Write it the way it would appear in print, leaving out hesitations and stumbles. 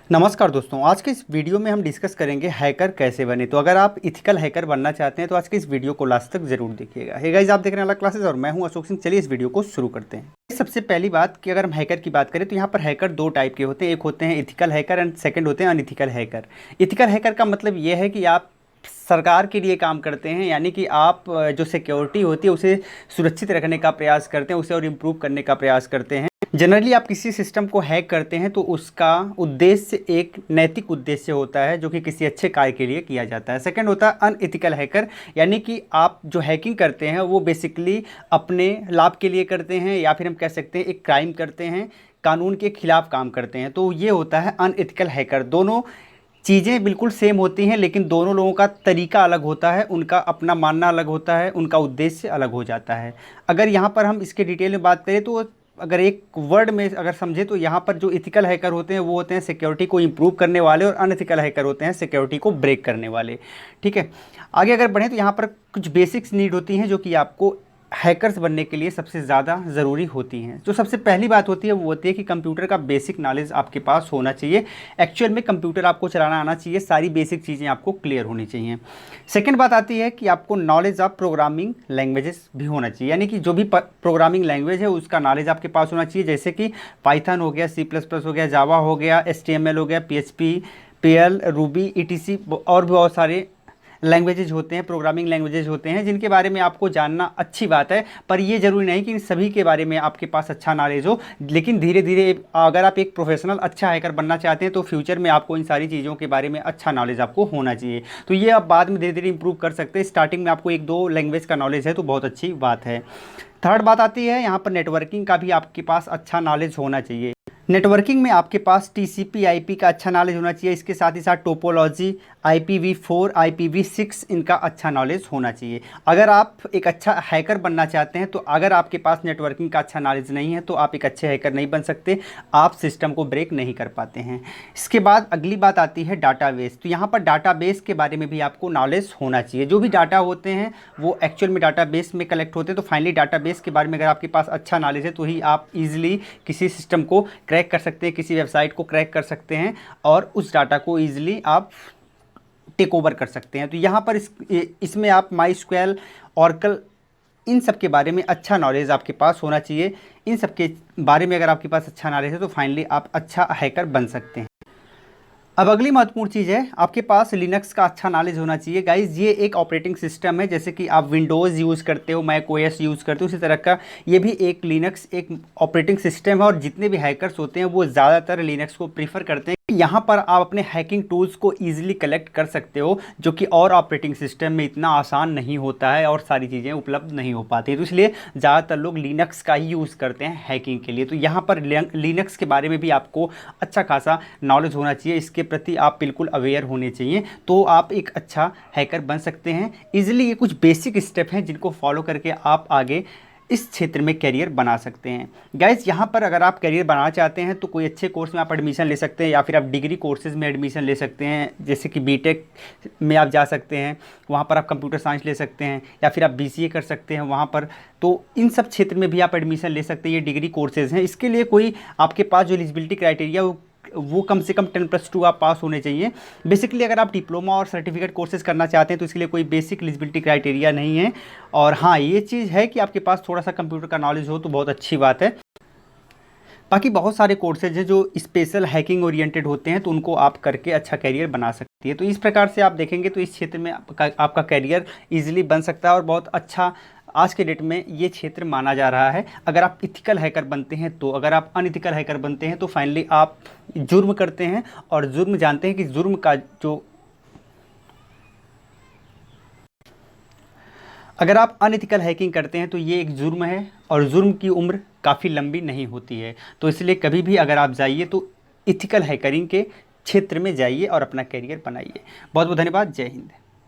नमस्कार दोस्तों, आज के इस वीडियो में हम डिस्कस करेंगे हैकर कैसे बने। तो अगर आप इथिकल हैकर बनना चाहते हैं तो आज के इस वीडियो को लास्ट तक जरूर देखिएगा। हे गाइस, आप देख रहे हैं अलग क्लासेस और मैं हूं अशोक सिंह। चलिए इस वीडियो को शुरू करते हैं। सबसे पहली बात कि अगर हम हैकर की बात करें तो यहाँ पर हैकर दो टाइप के होते हैं। एक होते हैं इथिकल हैकर एंड सेकंड होते हैं अनइथिकल हैकर। इथिकल हैकर का मतलब ये है कि आप सरकार के लिए काम करते हैं, यानी कि आप जो सिक्योरिटी होती है उसे सुरक्षित रखने का प्रयास करते हैं, उसे और इम्प्रूव करने का प्रयास करते हैं। जनरली आप किसी सिस्टम को हैक करते हैं तो उसका उद्देश्य एक नैतिक उद्देश्य होता है जो कि किसी अच्छे कार्य के लिए किया जाता है। सेकंड होता है अनइथिकल हैकर, यानी कि आप जो हैकिंग करते हैं वो बेसिकली अपने लाभ के लिए करते हैं, या फिर हम कह सकते हैं एक क्राइम करते हैं, कानून के खिलाफ काम करते हैं। तो ये होता है अनइथिकल हैकर। दोनों चीज़ें बिल्कुल सेम होती हैं लेकिन दोनों लोगों का तरीका अलग होता है, उनका अपना मानना अलग होता है, उनका उद्देश्य अलग हो जाता है। अगर यहाँ पर हम इसके डिटेल में बात करें तो अगर एक वर्ड में अगर समझे तो यहाँ पर जो इथिकल हैकर होते हैं वो होते हैं सिक्योरिटी को इम्प्रूव करने वाले, और अनइथिकल हैकर होते हैं सिक्योरिटी को ब्रेक करने वाले। ठीक है, आगे अगर बढ़ें तो यहाँ पर कुछ बेसिक्स नीड होती हैं जो कि आपको हैकर्स बनने के लिए सबसे ज़्यादा ज़रूरी होती हैं। जो सबसे पहली बात होती है वो होती है कि कंप्यूटर का बेसिक नॉलेज आपके पास होना चाहिए। एक्चुअल में कंप्यूटर आपको चलाना आना चाहिए, सारी बेसिक चीज़ें आपको क्लियर होनी चाहिए। सेकंड बात आती है कि आपको नॉलेज ऑफ प्रोग्रामिंग लैंग्वेजेस भी होना चाहिए, यानी कि जो भी प्रोग्रामिंग लैंग्वेज है उसका नॉलेज आपके पास होना चाहिए। जैसे कि पाइथन हो गया, C++ हो गया, जावा हो गया, HTML हो गया, PHP, PL, रूबी, ETC और भी बहुत सारे लैंग्वेजेज होते हैं, प्रोग्रामिंग लैंग्वेजेज होते हैं जिनके बारे में आपको जानना अच्छी बात है। पर ये ज़रूरी नहीं कि इन सभी के बारे में आपके पास अच्छा नॉलेज हो, लेकिन धीरे धीरे अगर आप एक प्रोफेशनल अच्छा हैकर बनना चाहते हैं तो फ्यूचर में आपको इन सारी चीज़ों के बारे में अच्छा नॉलेज आपको होना चाहिए। तो ये आप बाद में धीरे धीरे इंप्रूव कर सकते हैं। स्टार्टिंग में आपको एक दो लैंग्वेज का नॉलेज है तो बहुत अच्छी बात है। थर्ड बात आती है यहाँ पर नेटवर्किंग का भी आपके पास अच्छा नॉलेज होना चाहिए। नेटवर्किंग में आपके पास TCP/IP का अच्छा नॉलेज होना चाहिए। इसके साथ ही साथ टोपोलॉजी, IPv4, IPv6 इनका अच्छा नॉलेज होना चाहिए। अगर आप एक अच्छा हैकर बनना चाहते हैं तो अगर आपके पास नेटवर्किंग का अच्छा नॉलेज नहीं है तो आप एक अच्छे हैकर नहीं बन सकते, आप सिस्टम को ब्रेक नहीं कर पाते हैं। इसके बाद अगली बात आती है डाटाबेस। तो यहाँ पर डाटाबेस के बारे में भी आपको नॉलेज होना चाहिए। जो भी डाटा होते हैं वो एक्चुअल में डाटाबेस में कलेक्ट होते हैं। तो फाइनली डाटाबेस के बारे में अगर आपके पास अच्छा नॉलेज है तो ही आप ईजिली किसी सिस्टम को क्रैक कर सकते हैं, किसी वेबसाइट को क्रैक कर सकते हैं और उस डाटा को ईजिली आप टेक ओवर कर सकते हैं। तो यहाँ पर इसमें आप MySQL, Oracle, इन सब के बारे में अच्छा नॉलेज आपके पास होना चाहिए। इन सब के बारे में अगर आपके पास अच्छा नॉलेज है तो फाइनली आप अच्छा हैकर बन सकते हैं। अब अगली महत्वपूर्ण चीज़ है, आपके पास लिनक्स का अच्छा नॉलेज होना चाहिए। गाइज, ये एक ऑपरेटिंग सिस्टम है, जैसे कि आप विंडोज़ यूज़ करते हो, मैक OS यूज़ करते हो, उसी तरह का ये भी एक लिनक्स एक ऑपरेटिंग सिस्टम है। और जितने भी हैकर्स होते हैं वो ज़्यादातर लिनक्स को प्रीफर करते हैं। यहाँ पर आप अपने हैकिंग टूल्स को ईजिली कलेक्ट कर सकते हो, जो कि और ऑपरेटिंग सिस्टम में इतना आसान नहीं होता है और सारी चीज़ें उपलब्ध नहीं हो पाती। तो इसलिए ज़्यादातर लोग लिनक्स का ही यूज़ करते हैं हैकिंग के लिए। तो यहाँ पर लिनक्स के बारे में भी आपको अच्छा खासा नॉलेज होना चाहिए, इसके प्रति आप बिल्कुल अवेयर होने चाहिए, तो आप एक अच्छा हैकर बन सकते हैं ईजिली। ये कुछ बेसिक स्टेप हैं जिनको फॉलो करके आप आगे इस क्षेत्र में करियर बना सकते हैं। गाइज, यहाँ पर अगर आप करियर बनाना चाहते हैं तो कोई अच्छे कोर्स में आप एडमिशन ले सकते हैं, या फिर आप डिग्री कोर्सेज़ में एडमिशन ले सकते हैं। जैसे कि बीटेक में आप जा सकते हैं, वहाँ पर आप कंप्यूटर साइंस ले सकते हैं, या फिर आप BCA कर सकते हैं वहाँ पर। तो इन सब क्षेत्र में भी आप एडमिशन ले सकते हैं। ये डिग्री कोर्सेज़ हैं। इसके लिए कोई आपके पास जो एलिजिबिलिटी क्राइटेरिया वो कम से कम 10+2 आप पास होने चाहिए। बेसिकली अगर आप डिप्लोमा और सर्टिफिकेट कोर्सेज करना चाहते हैं तो इसके लिए कोई बेसिक एलिजिबिलिटी क्राइटेरिया नहीं है। और हाँ, ये चीज़ है कि आपके पास थोड़ा सा कंप्यूटर का नॉलेज हो तो बहुत अच्छी बात है। बाकी बहुत सारे कोर्सेज हैं जो स्पेशल हैकिंग ओरिएंटेड होते हैं, तो उनको आप करके अच्छा करियर बना सकती है। तो इस प्रकार से आप देखेंगे तो इस क्षेत्र में आपका करियर ईजिली बन सकता है और बहुत अच्छा आज के डेट में ये क्षेत्र माना जा रहा है। अगर आप इथिकल हैकर बनते हैं तो, अगर आप अनइथिकल हैकर बनते हैं तो फाइनली आप जुर्म करते हैं, और जुर्म जानते हैं कि जुर्म का जो अगर आप अनइथिकल हैकिंग करते हैं तो ये एक जुर्म है, और जुर्म की उम्र काफ़ी लंबी नहीं होती है। तो इसलिए कभी भी अगर आप जाइए तो इथिकल हैकरिंग के क्षेत्र में जाइए और अपना करियर बनाइए। बहुत बहुत धन्यवाद। जय हिंद।